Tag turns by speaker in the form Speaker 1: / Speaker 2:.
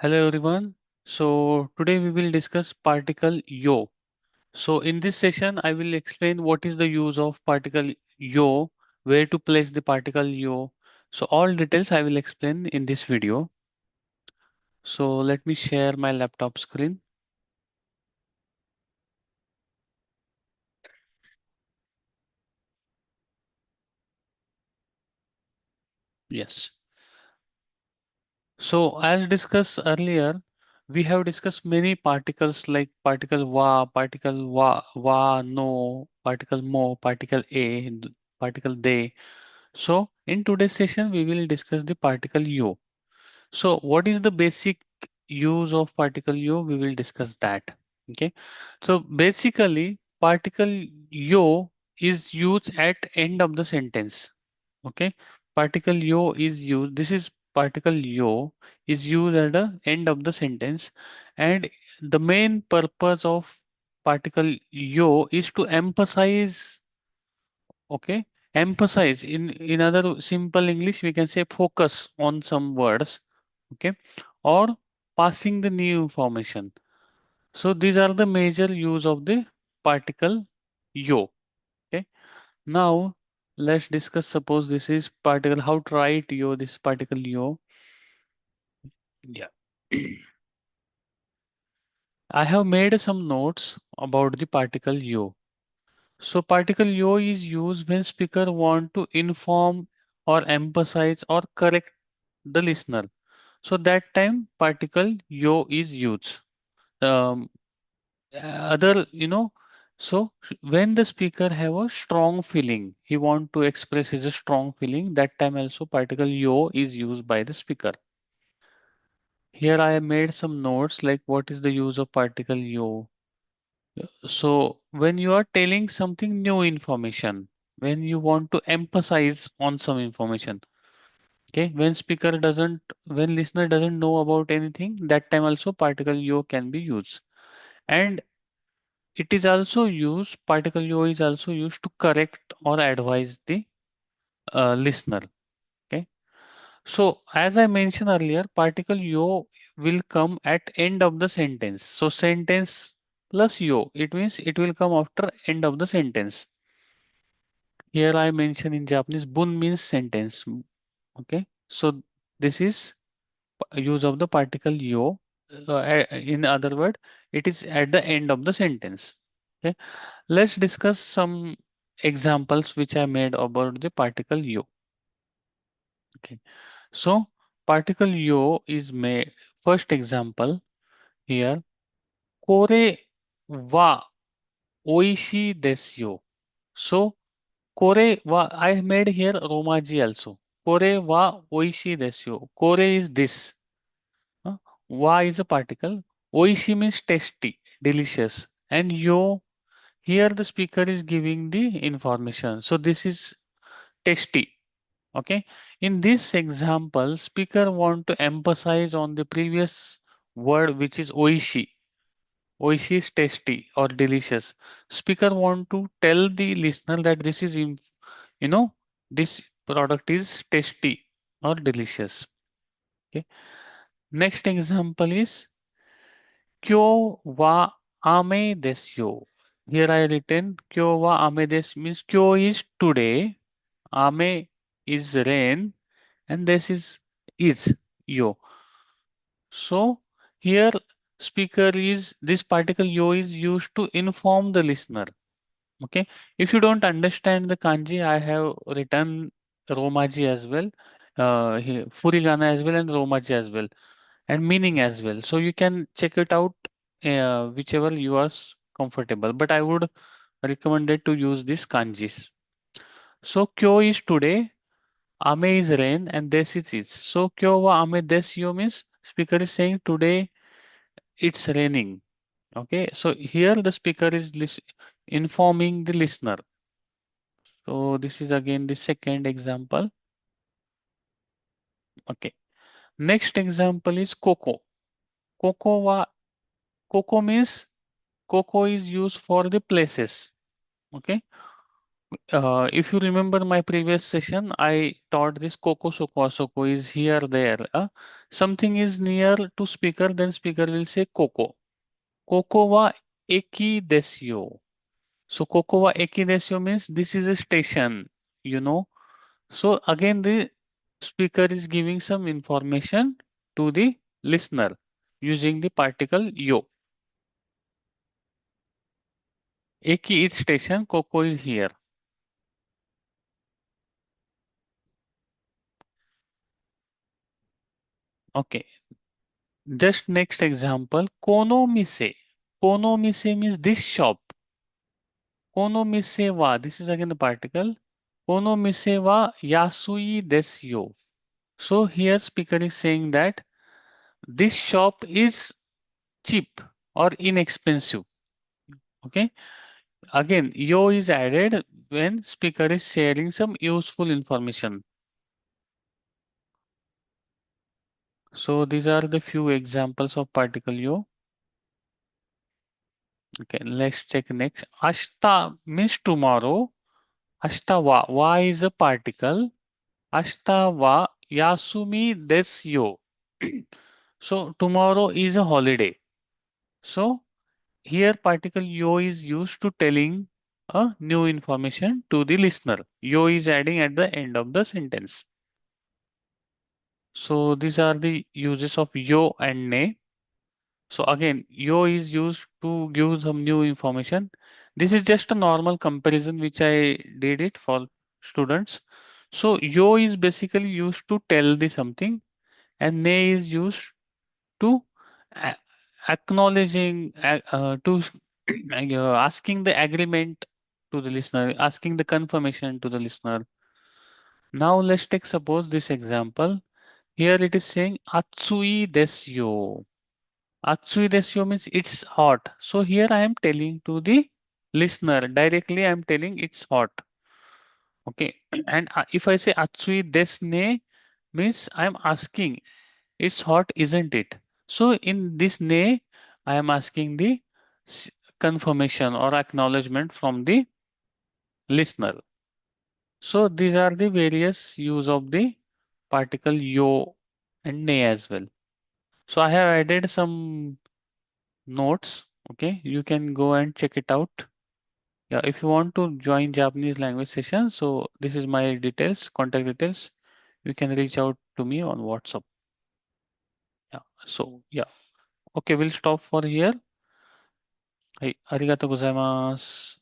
Speaker 1: Hello everyone. So today we will discuss particle yo. So in this session I will explain what is the use of particle yo, where to place the particle yo. So all details I will explain in this video. So let me share my laptop screen. Yes. So as discussed earlier, we have discussed many particles like particle no, particle mo, particle a, particle they. So in today's session, we will discuss the particle yo. So what is the basic use of particle yo? We will discuss that. Okay. So basically, particle yo is used at end of the sentence. Okay. Particle yo is used. This is particle yo is used at the end of the sentence, and the main purpose of particle yo is to emphasize. Okay, emphasize in other simple English we can say focus on some words. Okay, or passing the new information. So these are the major use of the particle yo. Okay, now let's discuss. Suppose this is particle. How to write yo? This particle yo. Yeah. I have made some notes about the particle yo. So particle yo is used when speaker want to inform or emphasize or correct the listener. So that time particle yo is used. Um, other, so when the speaker have a strong feeling, he want to express his strong feeling, that time also particle yo is used by the speaker. Here I have made some notes like what is the use of particle yo. So when you are telling something new information, when you want to emphasize on some information, okay, when listener doesn't know about anything, that time also particle yo can be used. And it is also used, particle yo is also used to correct or advise the listener. Okay. So as I mentioned earlier, particle yo will come at end of the sentence. So sentence plus yo, it means it will come after end of the sentence. Here I mention in Japanese, bun means sentence. Okay. So this is use of the particle yo. In other word, it is at the end of the sentence. Okay. Let's discuss some examples which I made about the particle yo. Okay. So particle yo is made. First example here. Kore wa oishi desu yo. So Kore wa I made here Romaji also. Kore wa oishi desu yo. Kore is this. Huh? Wa is a particle. Oishi means tasty, delicious. And yo, here the speaker is giving the information. So this is tasty. Okay. In this example, speaker want to emphasize on the previous word which is oishi. Oishi is tasty or delicious. Speaker want to tell the listener that this is, you know, this product is tasty or delicious. Okay. Next example is kyo wa ame desu. Here I written kyo wa ame desu means kyo is today, ame is rain, and this is yo. So here speaker is this particle yo is used to inform the listener. Okay. If you don't understand the kanji, I have written Romaji as well, Furigana as well, and Romaji as well, and meaning as well. So you can check it out, whichever you are comfortable. But I would recommend it to use this kanjis. So kyo is today, ame is rain, and this is it. So kyo wa ame desu means speaker is saying today it's raining. Okay. So here the speaker is informing the listener. So this is again the second example. Okay. Next example is cocoa. Cocoa cocoa means cocoa is used for the places. Okay. If you remember my previous session, I taught this Koko Soko Soko is here there. Something is near to speaker, then speaker will say Koko. Koko wa eki desyo. So Koko wa eki desyo means this is a station, you know. So again, the speaker is giving some information to the listener using the particle yo. Eki is station, Koko is here. Okay. Just next example, kono mise. Kono mise means this shop. Kono mise wa, this is again the particle. Kono mise wa yasui desu. So here speaker is saying that this shop is cheap or inexpensive. Okay. Again, yo is added when speaker is sharing some useful information. So these are the few examples of particle yo. Okay, let's check next. Ashta means tomorrow. Ashta wa is a particle. Ashta wa yasumi desu. So tomorrow is a holiday. So here particle yo is used to telling a new information to the listener. Yo is adding at the end of the sentence. So these are the uses of yo and ne. So again, yo is used to give some new information. This is just a normal comparison which I did it for students. So yo is basically used to tell the something, and ne is used to a- acknowledging to asking the agreement to the listener, asking the confirmation to the listener. Now let's take suppose this example. Here it is saying Atsui desyo. Atsui desyo means it's hot. So here I am telling to the listener directly. I am telling it's hot. Okay. And if I say Atsui desne means I am asking it's hot, isn't it? So in this ne, I am asking the s- confirmation or acknowledgement from the listener. So these are the various use of the particle yo and ne as well. So I have added some notes. Okay, you can go and check it out. Yeah, if you want to join Japanese language session, so this is my details, contact details. You can reach out to me on WhatsApp. Yeah. So yeah. Okay, we'll stop for here. はい、ありがとうございます。